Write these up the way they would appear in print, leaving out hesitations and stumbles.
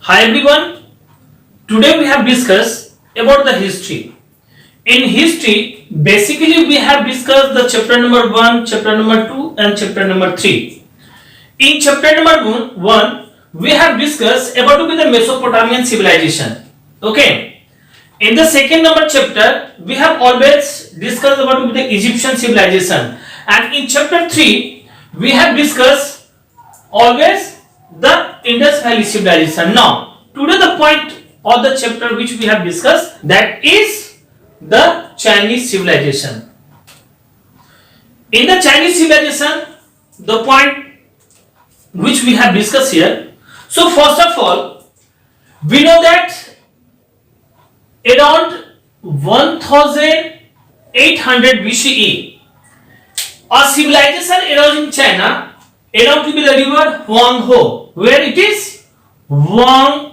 Hi everyone, today we have discussed about the history. In history, basically we have discussed the chapter number 1, chapter number 2 and chapter number 3. In chapter number 1, we have discussed about the Mesopotamian civilization. Okay. In the second number chapter, we have always discussed about the Egyptian civilization. And in chapter 3, we have discussed always the Indus Valley civilization. Now, today the point of the chapter which we have discussed, that is the Chinese civilization. In the Chinese civilization, the point which we have discussed here. So first of all, we know that around 1800 BCE, a civilization arose in China along to be the river Huanghe, where it is Huanghe.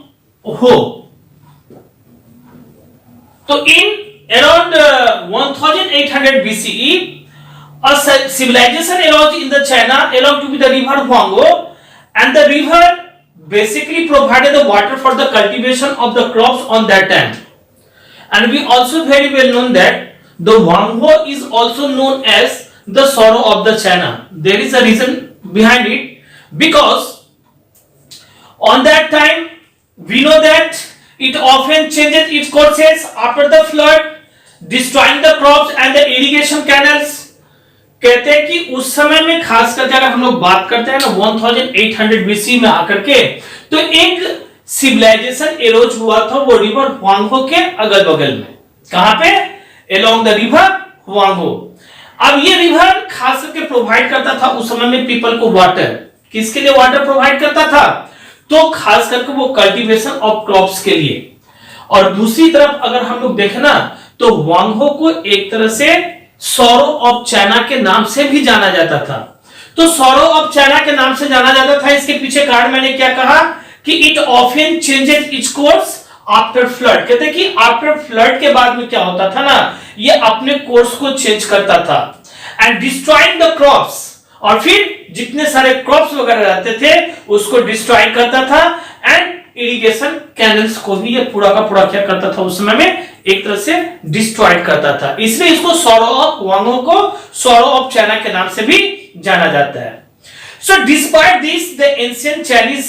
So in around 1800 BCE, a civilization arose in the China along to be the river Huanghe, and the river basically provided the water for the cultivation of the crops on that time. And we also very well know that the Huanghe is also known as the sorrow of the China. There is a reason behind it, because on that time we know that it often changes its courses after the flood, destroying the crops and the irrigation canals. कहते हैं कि उस समय में खास करके अगर हम लोग बात करते हैं ना 1800 BC में आकर के, तो एक सिविलाइजेशन एरोज हुआ था वो रिवर हुआंगहो के अगल बगल में. कहां पे? Along the river हुआंगहो. अब ये रिवर खास करके प्रोवाइड करता था उस समय में पीपल को वाटर. किसके लिए वाटर प्रोवाइड करता था? तो खास करके वो कल्टीवेशन ऑफ क्रॉप्स के लिए. और दूसरी तरफ अगर हम लोग देखें ना, तो हुआंगहो को एक तरह से सॉरो ऑफ चाइना के नाम से भी जाना जाता था. तो सॉरो ऑफ चाइना के नाम से जाना जाता था, इसके पीछे कारण मैंने क्या कहा कि it often changes its course after flood. कहते हैं कि आफ्टर फ्लड के बाद में क्या होता था ना, ये अपने कोर्स को चेंज करता था. एंड डिस्ट्रॉइंग द क्रॉप्स, और फिर जितने सारे क्रॉप्स वगैरह रहते थे उसको डिस्ट्रॉय करता था. एंड इरिगेशन कैनल्स को भी ये पूरा का पूरा क्या करता था उस समय में, एक तरह से डिस्ट्रॉयड करता था. इसलिए इसको सॉरो ऑफ हुआंगहो को सॉरो ऑफ चाइना के नाम से भी जाना जाता है. So despite this the ancient Chinese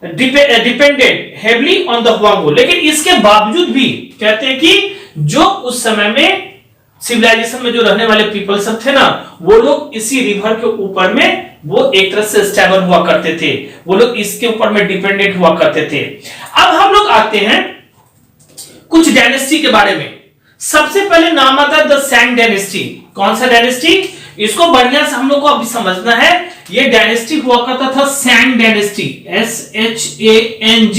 depended heavily on the हुआंगहो. लेकिन इसके बावजूद भी कहते हैं कि जो उस समय में सिविलाइजेशन में जो रहने वाले पीपल सब थे ना, वो लोग इसी रिवर के ऊपर में वो एक तरह से स्टेबल हुआ करते थे. वो लोग इसके ऊपर में डिपेंडेंट हुआ करते थे. अब हम लोग आते हैं कुछ डायनेस्टी के बारे में. सबसे पहले नाम आता है द सैंग डायनेस्टी. कौन सा डायनेस्टी? इसको बढ़िया से हम लोग को अभी समझना है. ये डायनेस्टी हुआ करता था सैंग डायनेस्टी, SHANG.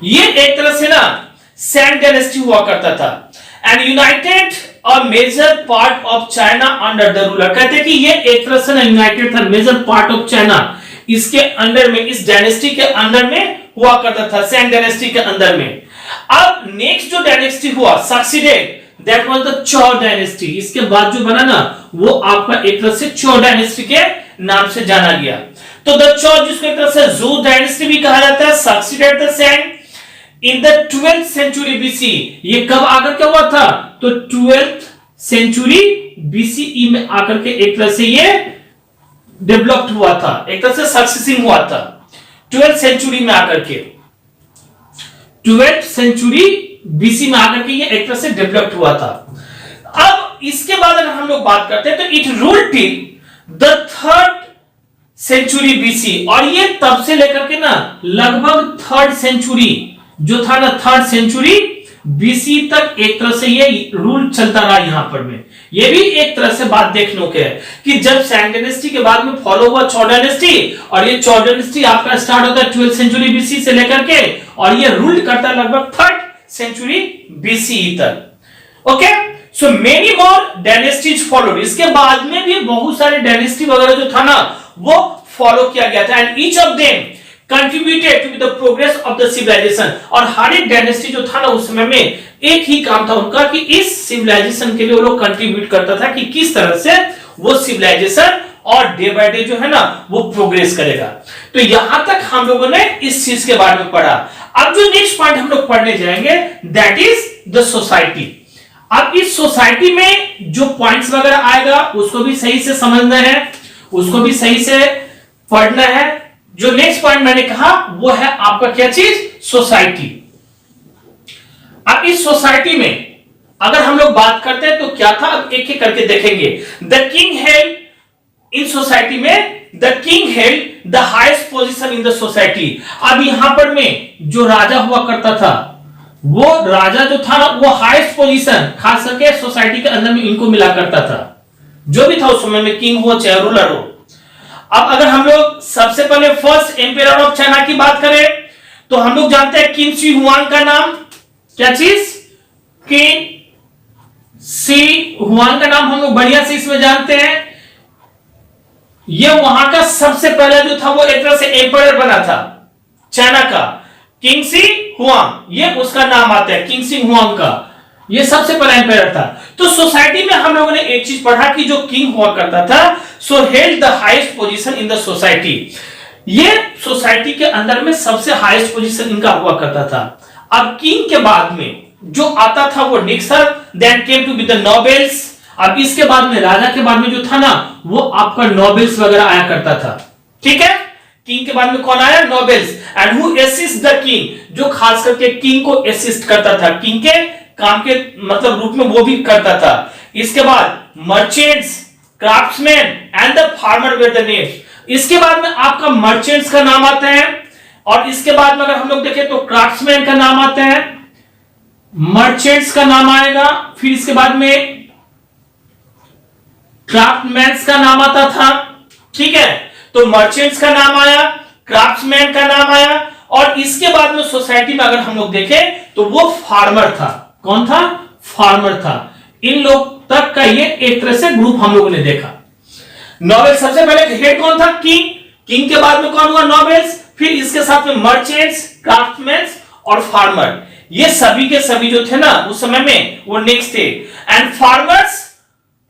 ये एक तरह से ना सैंग डायनेस्टी हुआ करता था. And united a major part of China under the ruler. कहते हैं कि ये एक तरह से ना यूनाइटेड था मेजर पार्ट ऑफ चाइना, इसके अंडर में, इस डायनेस्टी के अंडर में हुआ करता था, सैंग डायनेस्टी के अंदर में. अब नेक्स्ट जो डायनेस्टी हुआ सक्सीडेड, दैट वाज द चौ डायनेस्टी. इसके बाद जो बना ना वो आपका एक तरह से चौ डायनेस्टी के नाम से जाना गया. तो द चौ, जिसको एक तरह से जू डायनेस्टी भी कहा जाता है, succeeded the सैंग in the 12th century BC. ये कब आकर के हुआ था? तो 12th century BCE में आकर के एक तरह से ये डेवलप्ड हुआ था, एक तरह से सक्सेसिंग हुआ था 12th century में आकर के. 12th century BC में आकर के ये एक तरह से डेवलप्ड हुआ था. अब इसके बाद अगर हम लोग बात करते हैं तो it ruled till the 3rd century BC. और ये तब से लेकर के ना लगभग 3rd century जो था ना 3rd century BC तक एक तरह से ये रूल चलता रहा. यहां पर में ये भी एक तरह से बात देखने को है कि जब सैंग डायनेस्टी के बाद में फॉलो हुआ चौ डायनेस्टी, और ये चौ डायनेस्टी आपका स्टार्ट होता है 12th century BC से लेकर के, और ये रूल करता है लगभग 3rd century BC तक. Okay, so many more dynasties followed. इसके बाद में भी बहुत सारे डायनेस्टी वगैरह जो था ना वो फॉलो किया गया था. And each of them contributed to the progress of the civilization. और हर एक डायनेस्टी जो था ना उस समय में एक ही काम था उनका कि इस सिविलाइजेशन के लिए वो लोग कंट्रीब्यूट करता था कि किस तरह से वो सिविलाइजेशन और डे बाय डे जो है ना वो प्रोग्रेस करेगा। तो यहां तक हम लोगों ने इस चीज के बारे में पढ़ा। अब जो नेक्स्ट पॉइंट हम लोग पढ़ने जाएंगे दैट इज द सोसाइटी। अब इस सोसाइटी में जो पॉइंट्स वगैरह आएगा उसको भी सही से समझना है, उसको भी सही से पढ़ना है। जो नेक्स्ट पॉइंट मैंने कहा वो है आपका क्या चीज, सोसाइटी। अब इस सोसाइटी में अगर हम लोग बात करते हैं तो क्या था, अब एक एक करके देखेंगे। The king held in society में, the king held the highest position in the society. अब यहां पर में जो राजा हुआ करता था, वो राजा जो था वो हाईएस्ट पोजीशन खास करके सोसाइटी के अंदर में इनको मिला करता था, जो भी था उस समय में, किंग हो चाहे रूलर हो। अब अगर हम लोग सबसे पहले फर्स्ट एम्पायर ऑफ चाइना की बात करें तो हम लोग जानते हैं किंग शी हुआंग का नाम, क्या चीज, किंग शी हुआंग का नाम हम लोग बढ़िया से इसमें जानते हैं। ये वहां का सबसे पहला जो था वो एक तरह से एम्पायर बना था चाइना का, किंग शी हुआंग, ये उसका नाम आता है किंग शी हुआंग का, ये सबसे पहला एम्पायर था। तो सोसाइटी में हम लोगों ने एक चीज पढ़ा कि जो किंग हुआ करता था so held the highest position in the society. ये सोसाइटी के अंदर में सबसे हाईएस्ट पोजीशन इनका हुआ करता था। अब किंग के बाद में जो आता था वो नेक्स्ट था, then came to be the nobles. अब इसके बाद में राजा के बाद में जो था ना वो आपका नोबेल्स वगैरह आया करता था, ठीक है। किंग के बाद में कौन आया, nobles, and who assist the king, जो खास करके किंग को असिस्ट करता था, किंग के काम के मतलब रूप में वो भी करता था। इसके बाद merchants, craftsman and the farmer were the names. इसके बाद में आपका मर्चेंट्स का नाम आता है, और इसके बाद में अगर हम लोग देखें तो क्राफ्ट्समैन का नाम आता है, मर्चेंट्स का नाम आएगा, फिर इसके बाद में क्राफ्टमैन्स का नाम आता था, ठीक है। तो मर्चेंट्स का नाम आया, क्राफ्ट्समैन का नाम आया, और इसके बाद में सोसाइटी में अगर हम लोग देखें तो वो फार्मर था। कौन था, फार्मर था। इन लोग तक का ये एक तरह से ग्रुप हम लोगों ने देखा। नोबेल सबसे पहले हेड कौन था, किंग, किंग के बाद में कौन हुआ, नोबेल्स, फिर इसके साथ में मर्चेंट्स, क्राफ्टमैन्स और फार्मर। ये सभी के सभी जो थे ना उस समय में वो नेक्स्ट थे। And farmers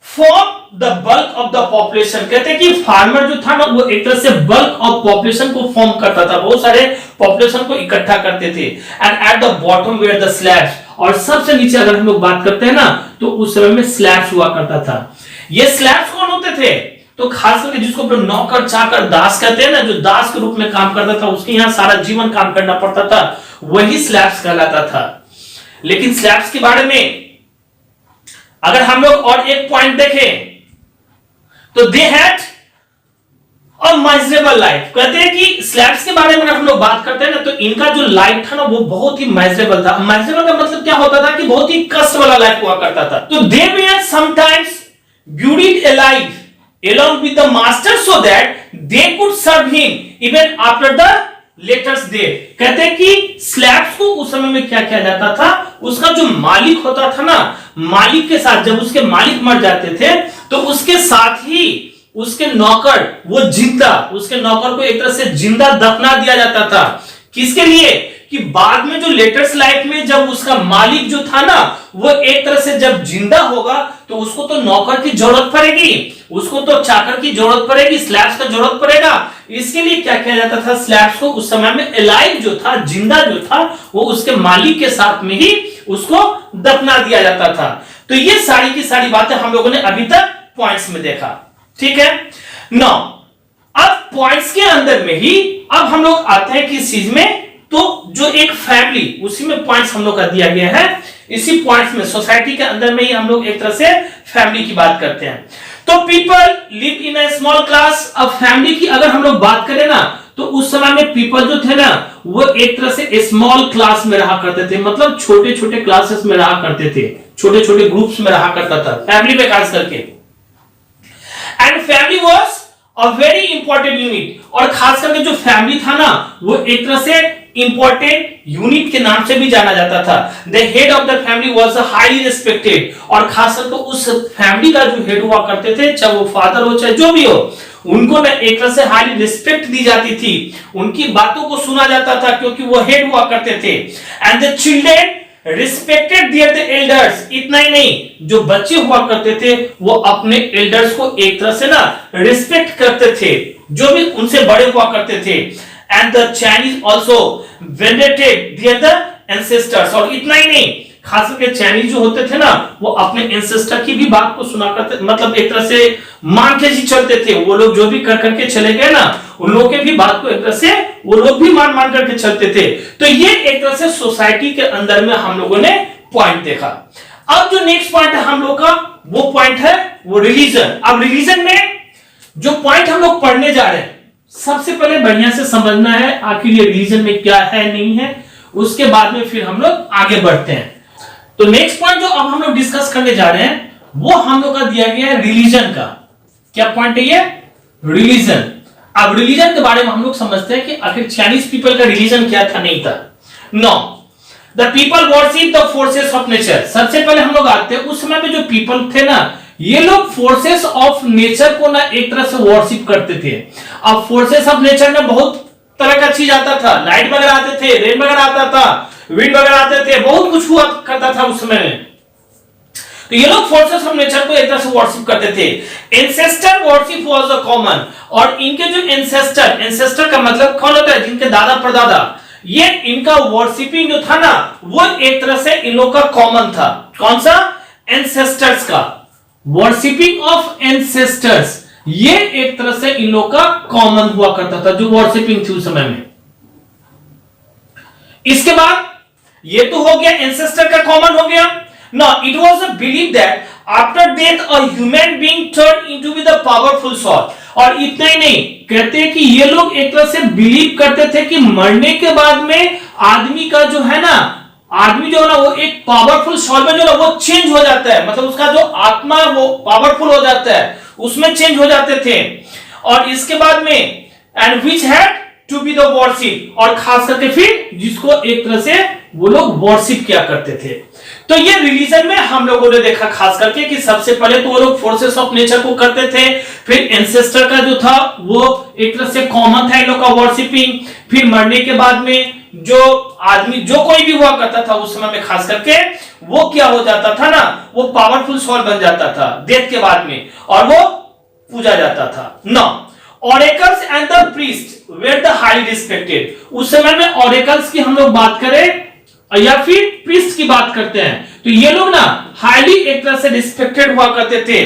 form the bulk of the population. कहते हैं कि फार्मर जो था ना वो एक तरह से बल्क ऑफ पॉपुलेशन को फॉर्म करता था, बहुत सारे पॉपुलेशन को इकट्ठा करते थे। And at the bottom wear the slabs, और सबसे नीचे अगर हम लोग बात करते हैं ना तो उस समय में स्लैब्स हुआ करता था। ये स्लैब्स कौन होते थे, तो खास करके जिसको नौकर चाकर दास कहते हैं ना, जो दास के रूप में काम करता था, उसके यहाँ सारा जीवन काम करना पड़ता था, वही स्लैब्स कहलाता था। लेकिन स्लैब्स के बारे में अगर हम लोग और एक पॉइंट देखें तो they had a miserable life. कहते हैं कि स्लैब्स के बारे में अगर हम लोग बात करते हैं ना तो इनका जो लाइफ था ना वो बहुत ही मिजरेबल था। मिजरेबल का मतलब क्या होता था कि बहुत ही कष्ट वाला लाइफ हुआ करता था। तो दे वर sometimes buried alive along with the master so that they could serve him even after the latter's death। कहते हैं कि स्लैब्स को उस समय में क्या किया जाता था, उसका जो मालिक होता था ना, मालिक के साथ जब उसके मालिक मर जाते थे तो उसके साथ ही उसके नौकर, वो जिंदा, उसके नौकर को एक तरह से जिंदा दफना दिया जाता था। किसके लिए, कि बाद में जो लेटेस्ट लाइफ में जब उसका मालिक जो था ना वो एक तरह से जब जिंदा होगा तो उसको तो नौकर की जरूरत पड़ेगी, उसको तो चाकर की जरूरत पड़ेगी, स्लैब्स का जरूरत पड़ेगा। इसके लिए क्या किया जाता था, स्लैब्स को उस समय में अलाइव जो था, जिंदा जो था, वो उसके मालिक के साथ में ही उसको दफना दिया जाता था। तो ये सारी की सारी बातें हम लोगों ने अभी तक पॉइंट्स में देखा, ठीक है। नौ अब पॉइंट्स के अंदर में ही अब हम लोग आते हैं किस चीज में, तो जो एक फैमिली, उसी में पॉइंट्स हम लोग का दिया गया है। इसी पॉइंट्स में सोसाइटी के अंदर में ही हम लोग एक तरह से फैमिली की बात करते हैं। तो people live in a small class. अब फैमिली की अगर हम लोग बात करें ना तो उस समय में पीपल जो थे ना वो एक तरह से स्मॉल क्लास में रहा करते थे, मतलब छोटे छोटे क्लासेस में रहा करते थे, छोटे छोटे ग्रुप्स में रहा करता था फैमिली में खास करके। And family was a very important unit, और खास करके जो फैमिली था ना वो एक तरह से इंपॉर्टेंट यूनिट के नाम से भी जाना जाता था। The head of the family was highly respected, और खास करके उस फैमिली का जो हेड हुआ करते थे, चाहे वो फादर हो चाहे जो भी हो, उनको ना एक तरह से हाईली रिस्पेक्ट दी जाती थी, उनकी बातों को सुना जाता था क्योंकि वो हेड हुआ करते थे। And the children respected their the elders. इतना ही नहीं, जो बच्चे हुआ करते थे वो अपने एल्डर्स को एक तरह से ना रिस्पेक्ट करते थे, जो भी उनसे बड़े हुआ करते थे। and the Chinese also venerated their ancestors। और इतना ही नहीं, खास करके चाइनीज जो होते थे ना, वो अपने एंसेस्टर की भी बात को सुना करते, मतलब एक तरह से मान के ही चलते थे। वो लोग जो भी कर करके चले गए ना, उन लोगों के भी बात को एक तरह से वो लोग भी मान करके चलते थे। तो ये एक तरह से सोसाइटी के अंदर में हम लोगों ने पॉइंट देखा। अब जो नेक्स्ट पॉइंट है हम लोग का, वो पॉइंट है वो रिलीजन। अब रिलीजन में जो पॉइंट हम लोग पढ़ने जा रहे हैं, सबसे पहले बढ़िया से समझना है आखिर ये रिलीजन में क्या है नहीं है, उसके बाद में फिर हम लोग आगे बढ़ते हैं। तो नेक्स्ट पॉइंट जो अब हम लोग डिस्कस करने जा रहे हैं, वो हम लोग का दिया गया है रिलीजन का। क्या पॉइंट है ये? रिलीजन। अब रिलीजन के बारे में हम लोग समझते हैं कि आखिर चाइनीज पीपल का रिलीजन क्या था नहीं था। No, the people worship the forces of nature. सबसे पहले हम लोग आते हैं, उस समय में जो पीपल थे ना, ये लोग फोर्सेस ऑफ नेचर को ना एक तरह से वर्शिप करते थे। अब फोर्सेस ऑफ नेचर में बहुत तरह का चीज आता था, लाइट वगैरह आते थे, रेन वगैरह आता था, विंड वगैरह आते थे, बहुत कुछ हुआ करता था उस समय में। तो ये लोग फोर्सेस ऑफ नेचर को एक तरह से वर्शिप करते थे। Ancestor worship was a common. और इनके जो एंसेस्टर का मतलब कौन होता है? जिनके दादा परदादा, ये इनका वर्शिपिंग जो था ना, वो एक तरह से इन लोग का कॉमन था। कौन सा? एंसेस्टर्स का वर्शिपिंग ऑफ एंसेस्टर्स, ये एक तरह से इन लोग का कॉमन हुआ करता था, जो वर्शिपिंग थी उस समय में। इसके बाद ये तो हो गया, एंसेस्टर का कॉमन हो गया। Now it was a believe that after death a human being turn into be the powerful soul. और इतना ही नहीं, कहते हैं कि ये लोग एक तरह से बिलीव करते थे कि मरने के बाद में आदमी का जो है ना, आदमी जो है ना, वो एक पावरफुल सोल में जो ना वो चेंज हो जाता है, मतलब उसका जो आत्मा है वो पावरफुल हो जाता है, उसमें चेंज हो जाते थे। और इसके बाद में and which had to be the worship, और खास करके फिर जिसको एक तरह से वो लोग वर्शिप किया करते थे। तो ये रिलीजन में हम लोगों ने देखा खास करके कि सबसे पहले तो वो लोग फोर्सेस ऑफ नेचर को करते थे, फिर एंसेस्टर का जो था वो एक तरह से कॉमन था इन लोग का वर्शिपिंग। फिर मरने के बाद में जो आदमी जो कोई भी हुआ करता था उस समय में खास करके, वो क्या हो जाता था ना, वो पावरफुल सोल बन जाता था डेथ के बाद में, और वो पूजा जाता था। Now oracles and the priest were the highly respected. उस समय में ऑरेकल्स की हम लोग बात करें या फिर प्रीस्ट की बात करते हैं, तो ये लोग ना हाईली एक तरह से रिस्पेक्टेड हुआ करते थे,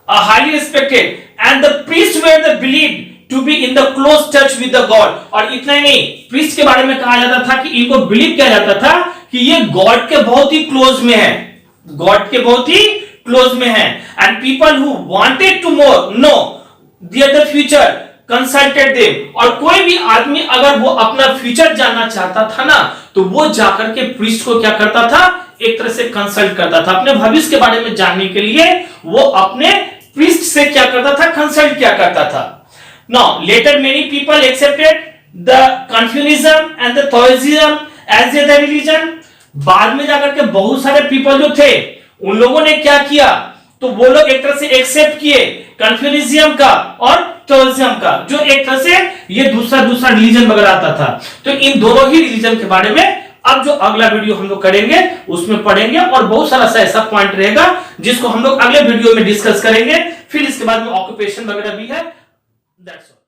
highly respected. And the priest were the believe to be in the close touch with the god. और इतना ही नहीं, प्रीस्ट के बारे में कहा जाता था कि इनको बिलीव किया जाता था कि ये गॉड के बहुत ही क्लोज में है, गॉड के बहुत ही क्लोज में है। And people who wanted to know the future consulted them. और कोई भी आदमी अगर वो अपना फ्यूचर जानना चाहता था ना, तो वो जाकर के प्रीस्ट को क्या करता था, एक तरह से कंसल्ट करता था। अपने भविष्य के बारे में जानने के लिए वो अपने प्रीस्ट से क्या करता था, कंसल्ट किया करता था। Now, later many people accepted the Confucianism and the Taoism as their religion। बाद में जाकर के बहुत सारे पीपल जो थे, उन लोगों ने क्या किया, तो वो लोग एक तरह से एक्सेप्ट किए कन्फ्यूशियनिज्म का और ताओइज्म का, जो एक तरह से ये दूसरा रिलीजन वगैरह आता था। तो इन दोनों ही रिलीजन के बारे में अब जो अगला वीडियो हम लोग करेंगे उसमें पढ़ेंगे, और बहुत सारा ऐसा पॉइंट रहेगा जिसको हम लोग अगले वीडियो में डिस्कस करेंगे। फिर इसके बाद में ऑक्यूपेशन वगैरह भी है। That's all.